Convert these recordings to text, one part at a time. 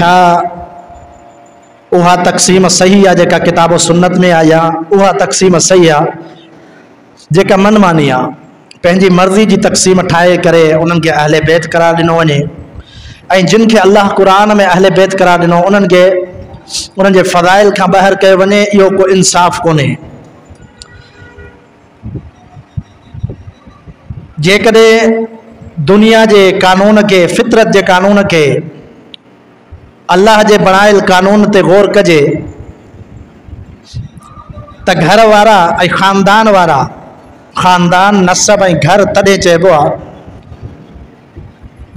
छा उहा तक़सीम सही आहे जेका किताब सुन्नत में आहे, या उहा तक़सीम सही आहे जेका मनमानी आहे? पंहिंजी मर्ज़ी जी तक़सीम ठाहे करे उन्हनि खे अहले बैत करार ॾिनो वञे, ऐं जिन खे अल्लाह क़ुरान में अहले बैत करार ॾिनो उन्हनि खे उन्हनि जे फ़ज़ाइल खां ॿाहिरि कयो वञे, इहो को इंसाफ़ कोन्हे। जेकॾहिं दुनिया जे कानून के, फितरत जे कानून के, अल्लाह जे बणायल कानून ते गौर कजे त घर वारा ऐं ख़ानदान वारा, ख़ानदान नसब ऐं घर तॾहिं चइबो आहे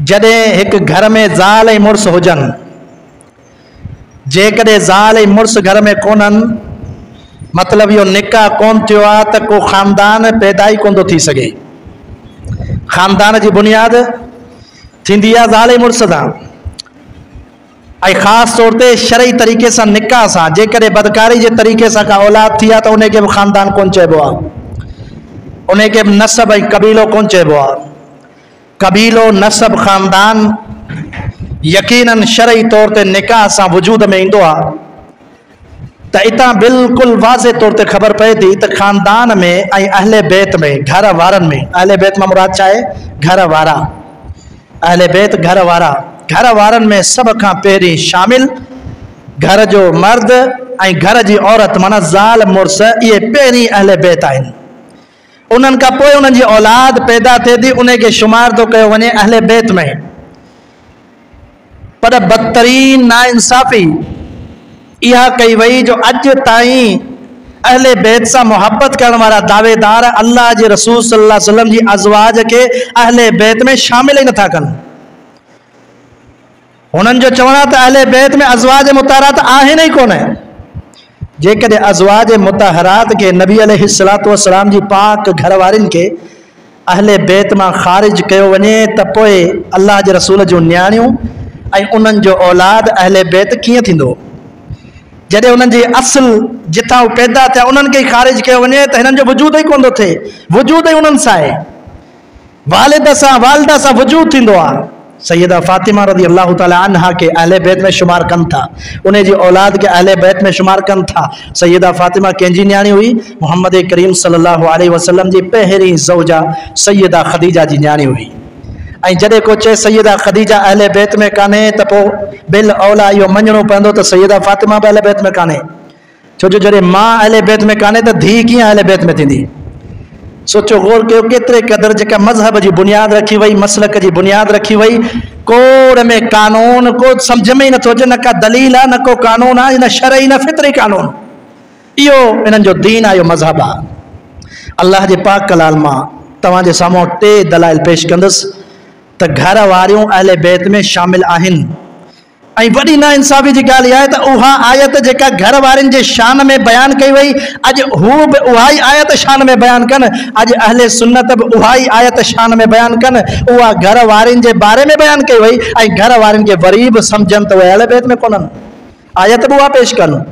जॾहिं हिकु घर में ज़ाल ऐं मुड़ुसु हुजनि। जेकॾहिं ज़ाल ऐं मुड़ुसु घर में कोन्हनि, मतिलबु इहो निकाह कोन थियो आहे त को ख़ानदान पैदा ई कोन थो थी सघे। ख़ानदान जी बुनियाद थींदी आहे ज़ाल ऐं मुड़ुस सां, ऐं ख़ासि तौर ते शरई तरीक़े सां निकाह सां। जेकॾहिं बदकारी जे तरीक़े सां का औलाद थी आहे त उनखे बि ख़ानदान कोन चइबो आहे, उनखे बि नसब ऐं कबीलो कोन चइबो आहे। कबीलो, नसब, ख़ानदान यकीनन शरई तौर ते निकाह सां वजूद में ईंदो आहे। त इतां बिल्कुलु वाज़े तौर ते ख़बर पए थी त ख़ानदान में ऐं अहले बैत में, घर वारनि में, अहले बैत मां मुराद छा आहे? घर वारा। अहले बैत घर वारा, घर वारनि में सभ खां पहिरीं शामिल घर जो मर्द ऐं घर जी औरत, माना ज़ाल मुड़ुस, इहे पहिरीं अहले बैत आहिनि। उन्हनि खां पोइ उन्हनि जी औलाद पैदा थिए थी, उनखे शुमार थो कयो वञे अहले बैत में। पर बदतरीन नाइंसाफ़ी इहा कई वई जो अॼु ताईं अहले बैत सां मोहब्बत करण वारा दावेदार अल्लाह जे रसूल सल्लल्लाहु अलैहि वसल्लम जी अज़वाज खे अहले बैत में शामिल ई नथा कनि। उन्हनि जो चवणु आहे त अहले बैत में अज़वाज मुताहरात आहिनि ई कोन। जेकॾहिं अज़वाज मुताहरात के नबी अलैहिस्सलातु वस्सलाम जी पाक घर वारिन के अहले बैत मां ख़ारिज कयो वञे त पोइ अल्लाह जे रसूल जूं न्याणियूं ऐं उन्हनि जो औलाद अहले बैत कीअं थींदो? जॾहिं उन्हनि जी असुल जिथां पैदा थिया उन्हनि खे ख़ारिज कयो वञे त हिननि जो वजूद ई कोन थो थिए। वजूद ई उन्हनि सां आहे, वालिद सां, वालिदा सां वजूद थींदो आहे। सैयदा फातिमा रज़ी अल्लाह ताला अन्हा के अहले बैत में शुमार कनि था, उन जी औलाद के अहले बैत में शुमार कनि था। सैयदा फातिमा कंहिंजी न्याणी हुई? मोहम्मद करीम सल्लल्लाहु अलैहि वसल्लम जी पहिरीं ज़ौजा सैयदा ख़दीजा जी न्याणी हुई। ऐं जॾहिं को चए सैयदा ख़दीजा अहले बैत में कान्हे त पोइ बिल औला इहो मञणो पवंदो त सैयदा फातिमा बि अहले बैत में कान्हे। छो जो जॾहिं मां अहले बैत में कान्हे त धीउ कीअं अहले बैत में थींदी? सोचो, गौर कयो केतिरे क़दुरु जेका मज़हब जी बुनियाद रखी वई, मसलक जी बुनियाद रखी वई, कोड़ में कानून को सम्झ में ई नथो अचे, न का दलील आहे, न को कानून आहे, न शरई, न फितरी कानून। इहो इन्हनि जो दीन आहे, इहो मज़हब आहे। अल्लाह जे पाक कलाम मां तव्हांजे साम्हूं टे दलाइल पेश कंदुसि त घर वारियूं अहले बैत में शामिल आहिनि। ऐं वॾी नाइंसाफ़ी जी ॻाल्हि इहा आहे त उहा आयत जेका घर वारनि जे शान में बयानु कई वई, अॼु हू बि उहा ई आयत शान में बयानु कनि। अॼु अहले सुन्नत बि उहा ई आयत शान में बयानु कनि। उहा घर वारनि जे बारे में बयानु कई वई ऐं घर वारनि खे वरी बि सम्झनि त उहे अहले बैत में कोन्हनि। आयत बि उहा पेश कनि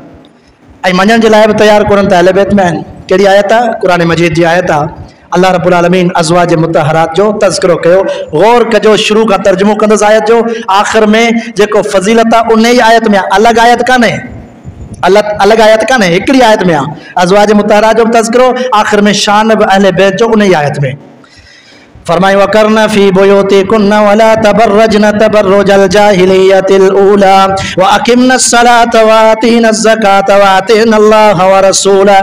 ऐं मञण जे लाइ बि तयारु कोन्हनि त अहले बैत में आहिनि। कहिड़ी आयत आहे? क़ुरान मजीद जी आयत आहे। अल्लाह रब्बुल आलमीन अज़वाज मुतहरात जो तज़किरो कयो। गौर कजो, शुरू का तर्जुमो कंदुसि आयत जो। आख़िर में जेको फज़ीलत आहे उन ई आयत में, अलॻि आयत कान्हे, अलॻि आयत कान्हे, हिकिड़ी आयत में आहे। अज़वाज मुतहरात जो तज़किरो, आख़िर में शान बि अहले बैत जो उन ई आयत में। फरमाए वकरना फी बुयूतिकुन्ना वला तबर्रजना तबर्रुजल जाहिलियतिल ऊला व अकिमना सलात व आतीना ज़कात व आतीना अल्लाह व रसूला।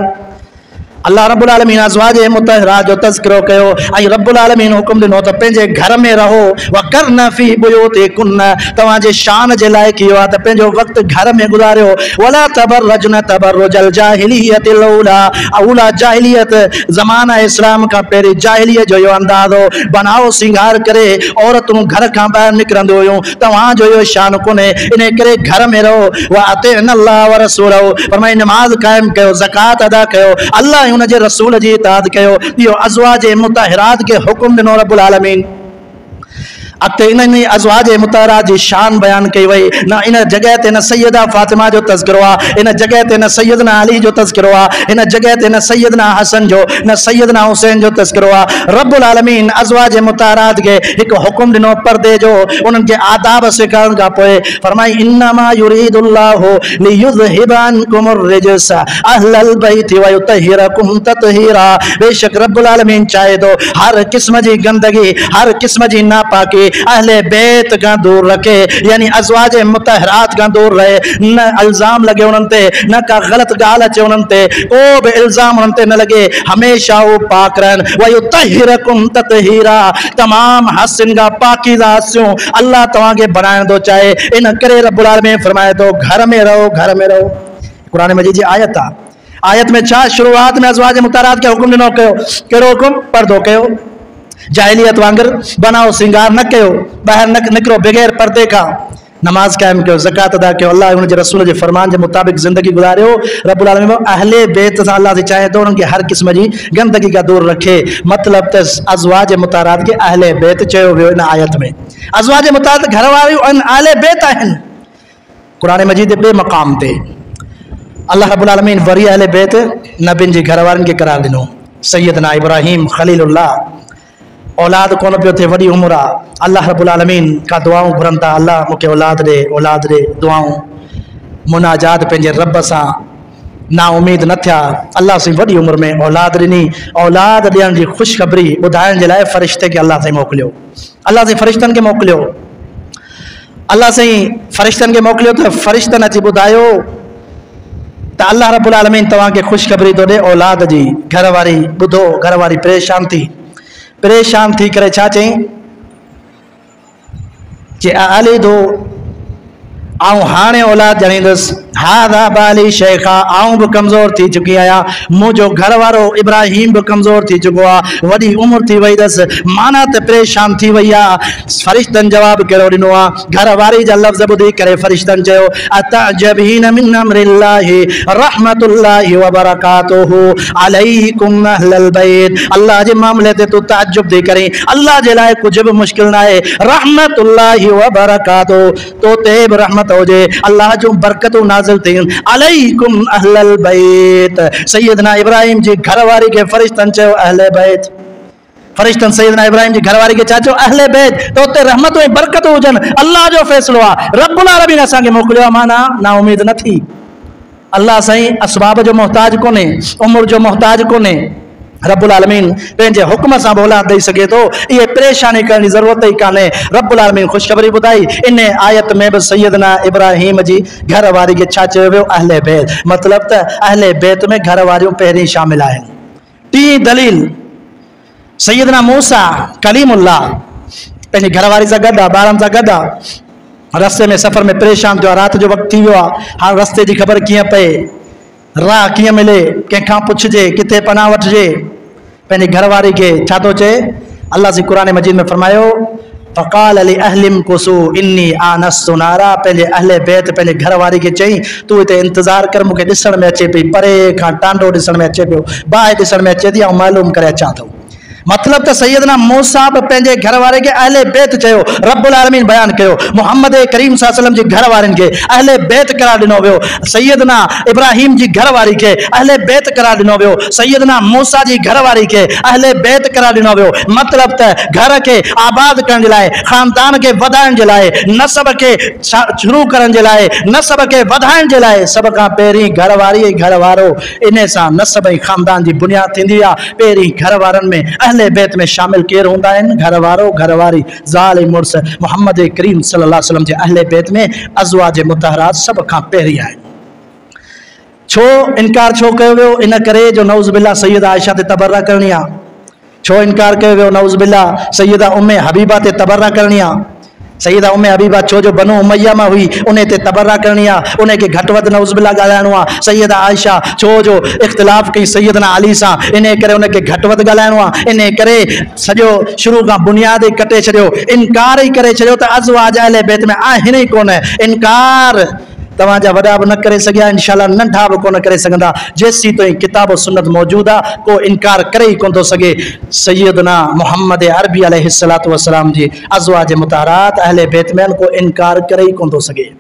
अल्लाह रब्बुल आलमीन अज़वाज मुतहरात जो तज़किरो कयो ऐं रब्बुल आलमीन हुकुम ॾिनो त पंहिंजे घर में रहो। वकरना फी बुयूतिकुन्ना, तव्हांजे शान जे लाइ इहो आहे त पंहिंजो वक़्तु घर में गुज़ारियो। वला तबर्रजना तबर्रुजल जाहिलियतिल ऊला, ऊला जाहिलियत ज़माना इस्लाम खां पहिरीं जाहिलियत जो इहो अंदाज़ हो। बनाओ सिंगार करे औरतूं घर खां ॿाहिरि निकिरंदियूं हुयूं। तव्हांजो इहो शान कोन्हे, इन करे घर में रहो। व अतीअना अल्लाह व रसूलहू, फरमाए नमाज़ क़ाइमु कयो, ज़कात अदा कयो, अल्लाह उन जे रसूल जी इताअत कयो। इहो अज़वाज मुतहरात खे हुकुम ॾिनो रब्बुल आलमीन। अॻिते इन अज़वाज मुतहरा जी शान बयान कई वई। न इन जगह ते न सैयदा फातिमा जो तज़किरो आहे, इन जगह ते न सैयदना अली जो तज़किरो आहे, इन जगह ते न सैयदना हसन जो न सैयदना हुसैन जो तज़किरो आहे। रब्बुल आलमीन अज़वाज मुतहरात खे हिकु हुकुम ॾिनो पर्दे जो, उन्हनि खे आदाब सेखारण खां पोइ फरमाई इन्नमा युरीदुल्लाहु लियुज़हिबा अन्कुमुर रिजस अहलल बैति व युतहिरकुम ततहीरा। बेशक रब्बुल आलमीन चाहे तो हर किस्म जी गंदगी, हर किस्म जी नापाकी अहले बैत का दूर रखे, यानी अज़वाज मुतहरात का दूर रहे। न इल्ज़ाम लगे उन्हनि ते, न का गलत ॻाल्हि अचे उन्हनि ते, को बि इल्ज़ाम उन्हनि ते न लगे, हमेशा वो पाक रहनि। व युतहिरकुम ततहीरा, तमाम हसन का पाकीज़ा हसियूं अल्लाह तव्हांखे बनाइण थो चाहे। इन करे रब्बुल आलमीन फरमाए थो घर में रहो, घर में रहो। कुरान मजीद जी आयत आहे। आयत में छा शुरुआत में अज़वाज मुतहरात खे हुकुम ॾिनो कयो, कहिड़ो हुकुम? पर्दो कयो, जाहिलियत वांगर बनाओ सिंगार न कयो, ॿाहिरि न निकिरो बग़ैर पर्दे खां, नमाज कायम कयो, ज़कात अदा कयो, अल्लाह उन जे रसूल जे फरमान जे मुताबिक़ ज़िंदगी गुज़ारियो। रब्बुल आलमीन अहले बैत सां अल्लाह से चाहे तो उन्हनि खे हर क़िस्म जी गंदगी का दूर रखे। मतिलब त अज़वाज मुतहरात खे अहले बैत चयो वियो इन आयत में। अज़वाज मुतहरात घर वारियूं अहले बैत आहिनि। कुरान मजीद ॿिए मक़ाम ते अल्लाह रब्बुल आलमीन वरी अहले बैत नबियुनि जी घर वारनि खे करार ॾिनो। सैयदना इब्राहिम खलीलुल्लाह, औलाद कोन पियो थे, वॾी उम्र आहे, अल्लाह रब्बुल आलमीन का दुआऊं घुरनि था, अल्लाह मूंखे औलाद ॾे, औलाद ॾे, दुआऊं मुनाजात पंहिंजे रब सां ना उम्मीद न थिया, अल्लाह से वॾी उम्र में औलाद ॾिनी। औलाद ॾियण जी ख़ुशख़बरी ॿुधाइण जे लाइ फ़रिश्ते खे अल्लाह से मोकिलियो, अल्लाह से फ़रिश्तनि खे मोकिलियो, अल्लाह से फ़रिश्तनि खे मोकिलियो त फ़रिश्तनि अची ॿुधायो त अल्लाह रब्बुल आलमीन तव्हांखे ख़ुशख़बरी थो ॾे औलाद जी। घरवारी ॿुधो, घरवारी परेशान थी करे छा चई, जे अली दो आऊं हाणे औलाद ॼणींदुसि, हादा बाली शेखा, आऊं भी कमज़ोर थी चुकी आहियां, मुझो घर वारो इब्राहिम भी कमज़ोर थी चुको आहे, वॾी उम्र थी वई अथसि, माना त परेशान थी वई आहे। फ़रिश्तनि जवाब कहिड़ो ॾिनो आहे? घर वारी जा लफ़्ज़ ॿुधी करे फ़रिश्तनि चयो अतअजबीन मिन अम्रिल्लाहि रहमतुल्लाहि व बरकातुहु अलैकुम अहलल बैत। अल्लाह जे मामले ते तू ताज्जुब थी करीं, अल्लाह जे लाइ कुछ भी मुश्किल न आहे। रहमतुल्लाहि व बरकातुहु, तो ते बि रहमत हो जे, अल्लाह जो बरकतूं नाज़िल थियूं अलैकुम अहलल बैत। सैयदना इब्राहिम जी घरवारी के फ़रिश्तनि चयो अहले बैत। फ़रिश्तनि सैयदना इब्राहिम जी घरवारी के छा चयो? अहले बैत। तो उते रहमतूं ऐं बरकतूं हुजनि, अल्लाह जो फ़ैसिलो आहे, रब्बुल आलमीन असांखे मोकिलियो आहे, माना ना उम्मीद न थी। अल्लाह साईं असबाब जो मोहताज कोन्हे, उम्र जो मोहताज कोन्हे। रब्बुल आलमीन पंहिंजे हुक्म सां बि औलाद ॾेई सघे थो, इहे परेशानी करण जी ज़रूरत ई कान्हे। रब्बुल आलमीन ख़ुशख़बरी ॿुधाई। इन आयत में बि सैयदना इब्राहिम जी घर वारी खे छा चयो वियो? अहले बैत। मतिलब त अहले बैत में घर वारियूं पहिरीं शामिल आहिनि। टी दलील, सैयदना मूसा कलीमुल्लाह पंहिंजी घर वारी सां गॾु आहे, ॿारनि सां गॾु आहे, रस्ते में सफ़र में परेशान थियो आहे, राति जो वक़्तु थी वियो आहे, हाणे रस्ते जी ख़बर कीअं पए, राह कीअं मिले, कंहिंखां पुछिजे, किथे पनाह वठिजे। पंहिंजी घरवारी खे छा थो चए? अल्लाह से कुरान मजीद में फरमायो फ़क़ाल लि अहलिम कुसू इन्नी आनस्तु नारा। पंहिंजे अहले बैत पंहिंजे घरवारी खे चई तूं हिते इंतज़ार कर, मूंखे ॾिसण में अचे पई, परे खां टांडो ॾिसण में अचे पियो, बाहि ॾिसण में अचे थी, ऐं मालूम करे अचां थो। मतलब त सैयदना मूसा बि पंहिंजे घर वारे खे अहले बैत चयो। रब्बुल आलमीन बयान कयो मोहम्मद करीम सल्लल्लाहु अलैहि वसल्लम जी घर वारनि खे अहले बैत करार ॾिनो वियो। सैयदना इब्राहिम जी घर वारी खे अहले बैत करार ॾिनो वियो। सैयदना मूसा जी घर वारी खे अहले बैत करार ॾिनो वियो। मतलब त घर खे आबाद करण जे लाइ, ख़ानदान खे वधाइण जे लाइ, नसब खे शुरू करण जे लाइ, नसब खे वधाइण जे लाइ सभ खां पहिरीं घर वारी ऐं घर वारो, इन सां नसब ऐं ख़ानदान जी बुनियाद थींदी आहे। पहिरीं घर वारनि में अहले बैत में शामिल केरु हूंदा आहिनि? घर वारो, घर वारी, ज़ाल ऐं मुड़स। मोहम्मद करीम सल्लल्लाहु अलैहि वसल्लम जे अहले बैत में अज़वाज मुतहरात सभ खां पहिरीं आहिनि। छो इनकार छो कयो वियो? इन करे जो नऊज़ बिल्ला सैयदा आयशा ते तबर्रा करणी आहे। छो इनकार कयो वियो? नऊज़ बिल्ला सैयदा उम्मे हबीबा ते तबर्रा करणी आहे। सैयदा उम्मे हबीबा छो जो बनु उमैया मां हुई, उन ते तबर्रा करणी आहे, उन खे घटि वधि नऊज़ बिल्ला ॻाल्हाइणो आहे। सैयदा आयशा छो जो इख़्तिलाफ़ कई सैयदना अली सां, इन करे उन खे घटि वधि ॻाल्हाइणो आहे। इन करे सॼो शुरू खां बुनियाद ई कटे छॾियो, इनकार ई करे छॾियो त अज़वाज अहले बैत में आहिनि ई कोन। इनकार तवाजा वॾा बि न करे सघिया, इंशाअल्लाह नंढा बि कोन करे सघंदा जेसीं ताईं किताब सुन्नत मौजूद आहे, को इनकार करे ही कोन थो सघे। सैयदना मोहम्मद अरबी अलैहिस्सलातु वस्सलाम जी अज़वाज मुतहरात अहले बैत में को इनकार करे ही कोन थो सघे।